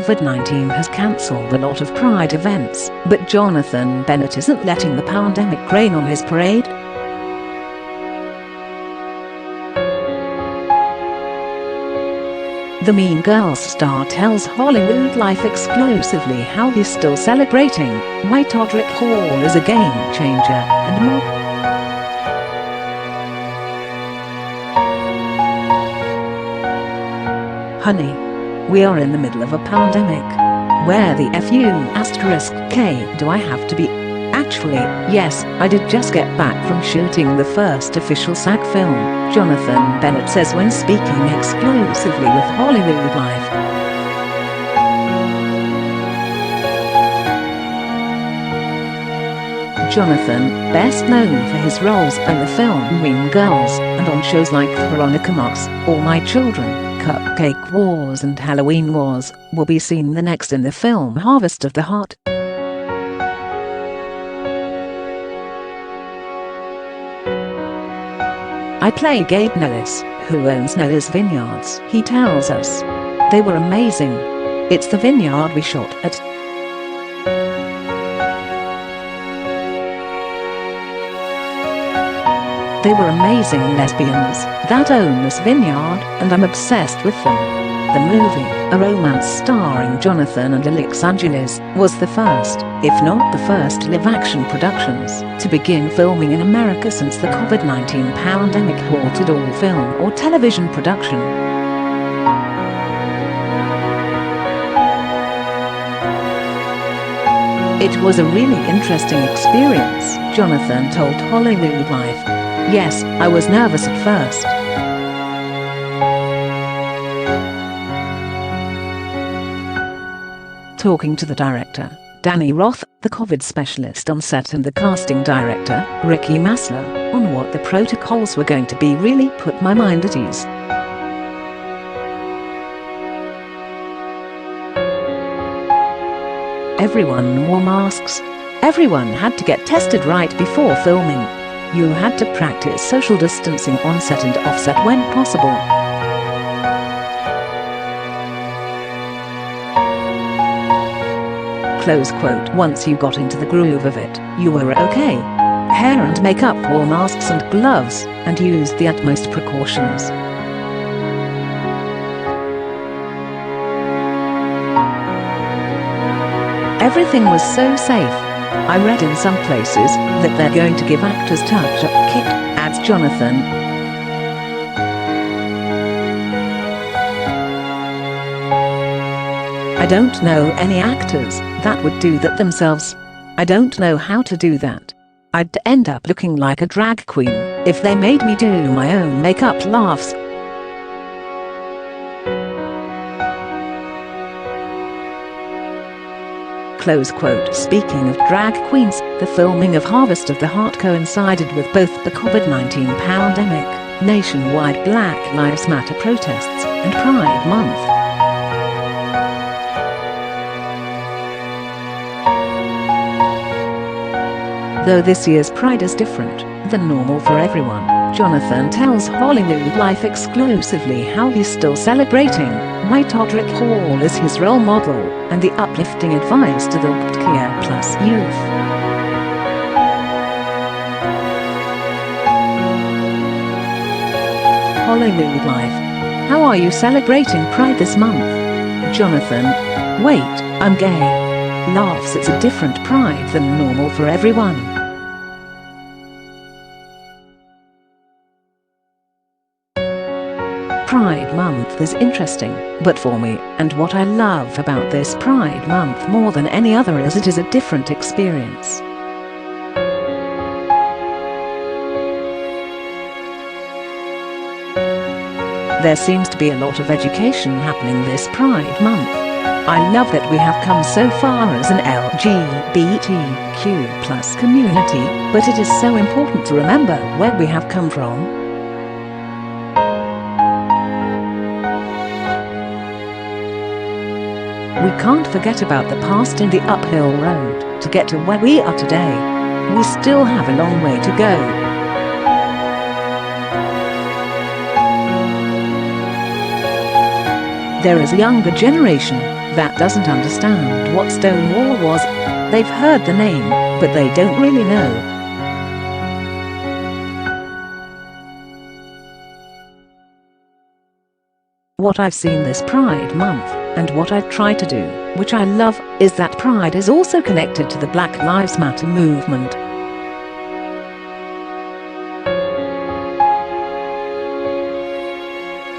COVID-19 has cancelled a lot of Pride events, but Jonathan Bennett isn't letting the pandemic rain on his parade. The Mean Girls star tells Hollywood Life exclusively how he's still celebrating, why Todrick Hall is a game changer, and more. Honey, we are in the middle of a pandemic. Where the F-U*K do I have to be? Actually, yes, I did just get back from shooting the first official SAG film, Jonathan Bennett says when speaking exclusively with Hollywood Life. Jonathan, best known for his roles in the film Mean Girls, and on shows like Veronica Marks, All My Children, Cupcake Wars and Halloween Wars, will be seen the next in the film Harvest of the Heart. I play Gabe Nellis, who owns Nellis Vineyards. He tells us, "They were amazing. It's the vineyard we shot at. They were amazing lesbians that own this vineyard, and I'm obsessed with them." The movie, a romance starring Jonathan and Alix Angelis, was the first, if not the first live-action productions to begin filming in America since the COVID-19 pandemic halted all film or television production. "It was a really interesting experience," Jonathan told Hollywood Life. "Yes, I was nervous at first. Talking to the director, Danny Roth, the COVID specialist on set and the casting director, Ricki Maslar, on what the protocols were going to be really put my mind at ease. Everyone wore masks. Everyone had to get tested right before filming. You had to practice social distancing on set and offset when possible. Close quote. Once you got into the groove of it, you were okay. Hair and makeup wore masks and gloves, and used the utmost precautions. Everything was so safe. I read in some places that they're going to give actors touch-up kit," adds Jonathan. "I don't know any actors that would do that themselves. I don't know how to do that. I'd end up looking like a drag queen if they made me do my own makeup," laughs. Close quote. Speaking of drag queens, the filming of Harvest of the Heart coincided with both the COVID-19 pandemic, nationwide Black Lives Matter protests, and Pride Month. Though this year's Pride is different than normal for everyone, Jonathan tells Hollywood Life exclusively how he's still celebrating, why Todrick Hall is his role model, and the uplifting advice to the LGBTQIA+ youth. Hollywood Life. How are you celebrating Pride this month? Jonathan. Wait, I'm gay. Laughs. It's a different Pride than normal for everyone. Pride Month is interesting, but for me, and what I love about this Pride Month more than any other is it is a different experience. There seems to be a lot of education happening this Pride Month. I love that we have come so far as an LGBTQ+ community, but it is so important to remember where we have come from. We can't forget about the past and the uphill road to get to where we are today. We still have a long way to go. There is a younger generation that doesn't understand what Stonewall was. They've heard the name, but they don't really know. What I've seen this Pride Month, and what I try to do, which I love, is that Pride is also connected to the Black Lives Matter movement.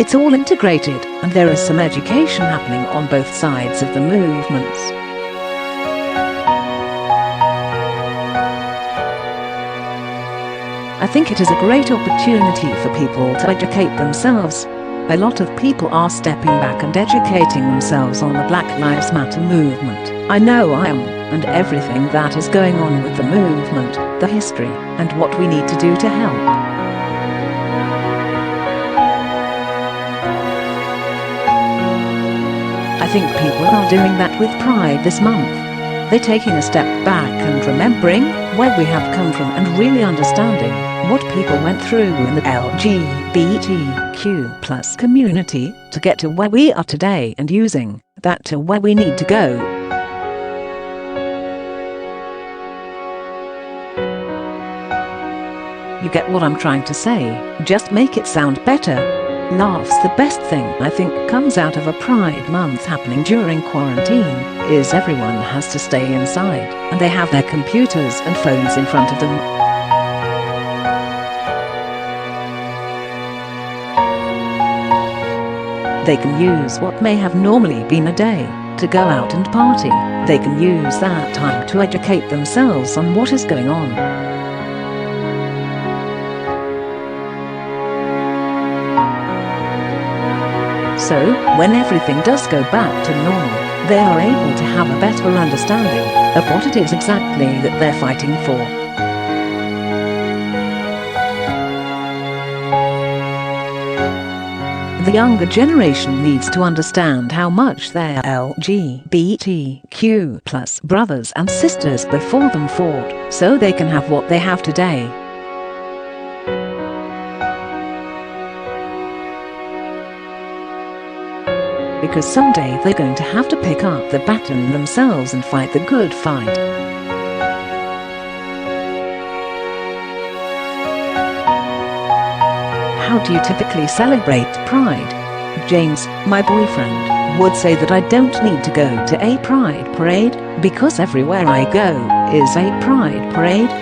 It's all integrated, and there is some education happening on both sides of the movements. I think it is a great opportunity for people to educate themselves. A lot of people are stepping back and educating themselves on the Black Lives Matter movement. I know I am, and everything that is going on with the movement, the history, and what we need to do to help. I think people are doing that with Pride this month. They're taking a step back and remembering where we have come from and really understanding what people went through in the LGBTQ+ community to get to where we are today, and using that to where we need to go. You get what I'm trying to say? Just make it sound better. Laughs. The best thing I think comes out of a Pride Month happening during quarantine is everyone has to stay inside, and they have their computers and phones in front of them. They can use what may have normally been a day to go out and party. They can use that time to educate themselves on what is going on. So, when everything does go back to normal, they are able to have a better understanding of what it is exactly that they're fighting for. The younger generation needs to understand how much their LGBTQ+ brothers and sisters before them fought, so they can have what they have today. Because someday they're going to have to pick up the baton themselves and fight the good fight. How do you typically celebrate Pride? James, my boyfriend, would say that I don't need to go to a Pride parade, because everywhere I go is a Pride parade.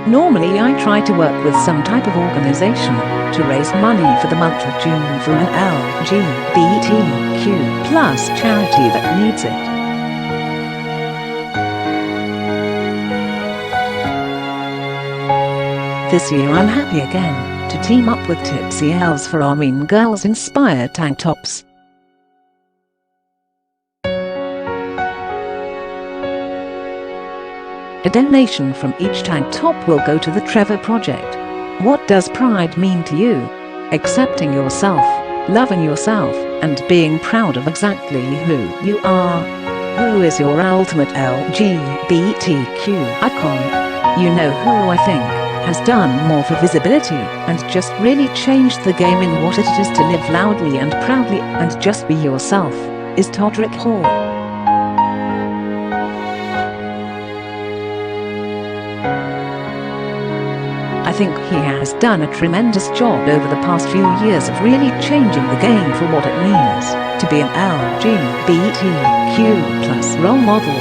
Normally I try to work with some type of organization to raise money for the month of June for an LGBTQ+ charity that needs it. This year I'm happy again to team up with Tipsy Elves for our Mean Girls inspired tank tops. A donation from each tank top will go to the Trevor Project. What does Pride mean to you? Accepting yourself, loving yourself, and being proud of exactly who you are. Who is your ultimate LGBTQ icon? You know who I think has done more for visibility and just really changed the game in what it is to live loudly and proudly and just be yourself, is Todrick Hall. I think he has done a tremendous job over the past few years of really changing the game for what it means to be an LGBTQ+ role model.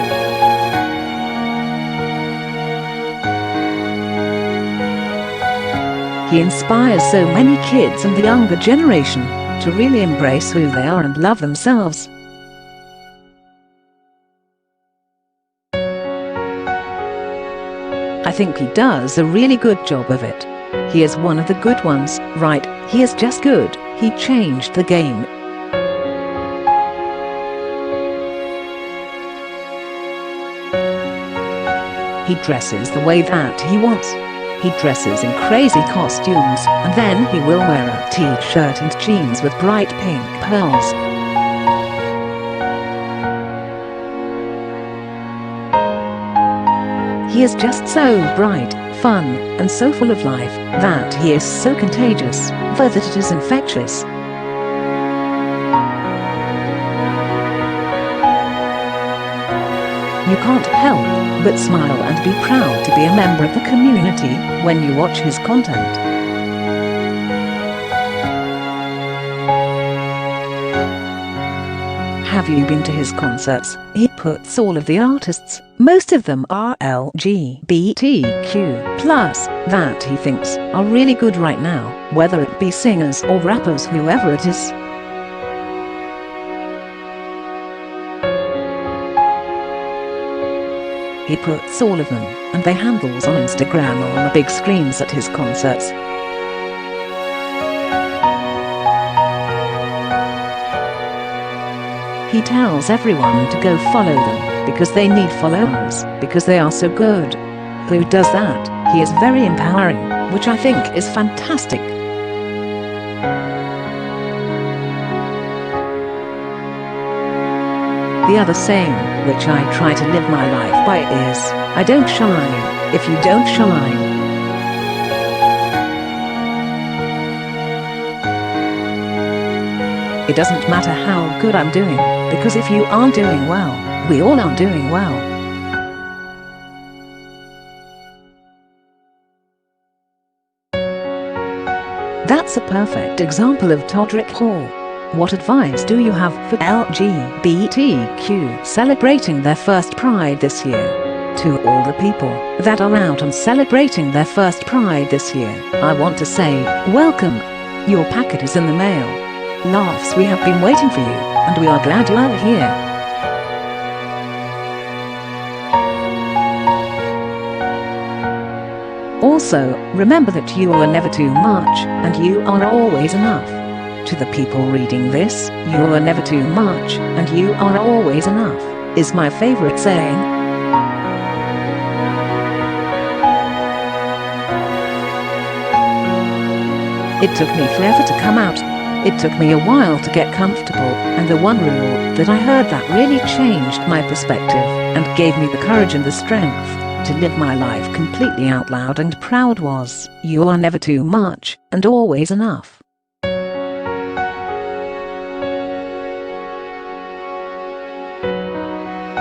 He inspires so many kids and the younger generation to really embrace who they are and love themselves. I think he does a really good job of it. He is one of the good ones, right? He is just good. He changed the game. He dresses the way that he wants. He dresses in crazy costumes, and then he will wear a t-shirt and jeans with bright pink pearls. He is just so bright, fun, and so full of life, that he is so contagious, that it is infectious. You can't help but smile and be proud to be a member of the community when you watch his content. Have you been to his concerts? He puts all of the artists, most of them are LGBTQ+, that he thinks are really good right now, whether it be singers or rappers, whoever it is. He puts all of them and their handles on Instagram or on the big screens at his concerts. He tells everyone to go follow them, because they need followers, because they are so good. Who does that? He is very empowering, which I think is fantastic. The other saying, which I try to live my life by, is, I don't shine if you don't shine. It doesn't matter how good I'm doing, because if you aren't doing well, we all aren't doing well. That's a perfect example of Todrick Hall. What advice do you have for LGBTQ celebrating their first Pride this year? To all the people that are out and celebrating their first Pride this year, I want to say, welcome. Your packet is in the mail. Laughs, we have been waiting for you, and we are glad you are here. Also, remember that you are never too much, and you are always enough. To the people reading this, you are never too much, and you are always enough, is my favorite saying. It took me forever to come out. It took me a while to get comfortable, and the one rule that I heard that really changed my perspective and gave me the courage and the strength to live my life completely out loud and proud was, you are never too much and always enough.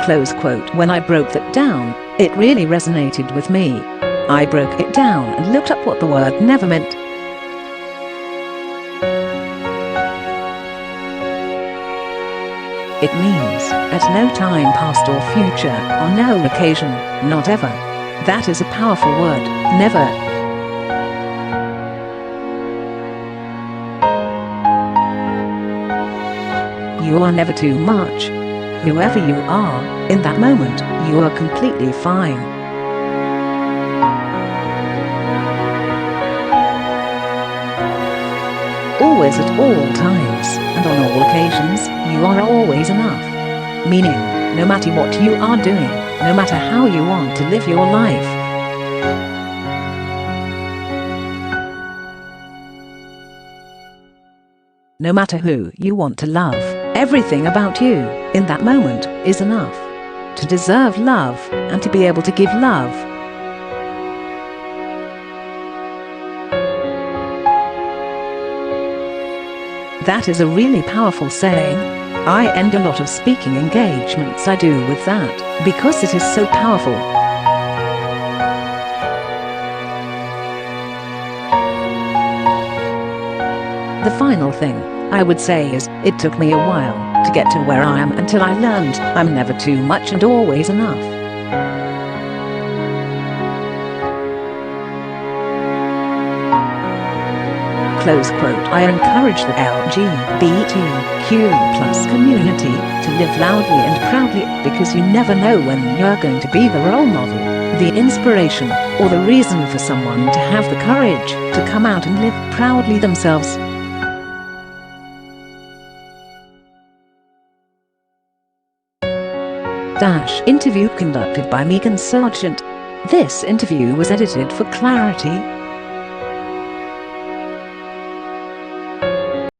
Close quote. When I broke that down, it really resonated with me. I broke it down and looked up what the word never meant. It means, at no time past or future, on no occasion, not ever. That is a powerful word, never. You are never too much. Whoever you are, in that moment, you are completely fine. Always at all times, and on all occasions, you are always enough. Meaning, no matter what you are doing, no matter how you want to live your life. No matter who you want to love, everything about you, in that moment, is enough. To deserve love, and to be able to give love. That is a really powerful saying. I end a lot of speaking engagements I do with that, because it is so powerful. The final thing I would say is, it took me a while to get to where I am until I learned I'm never too much and always enough. Close quote. I encourage the LGBTQ+ community to live loudly and proudly, because you never know when you're going to be the role model, the inspiration, or the reason for someone to have the courage to come out and live proudly themselves. Interview conducted by Megan Sargent. This interview was edited for clarity.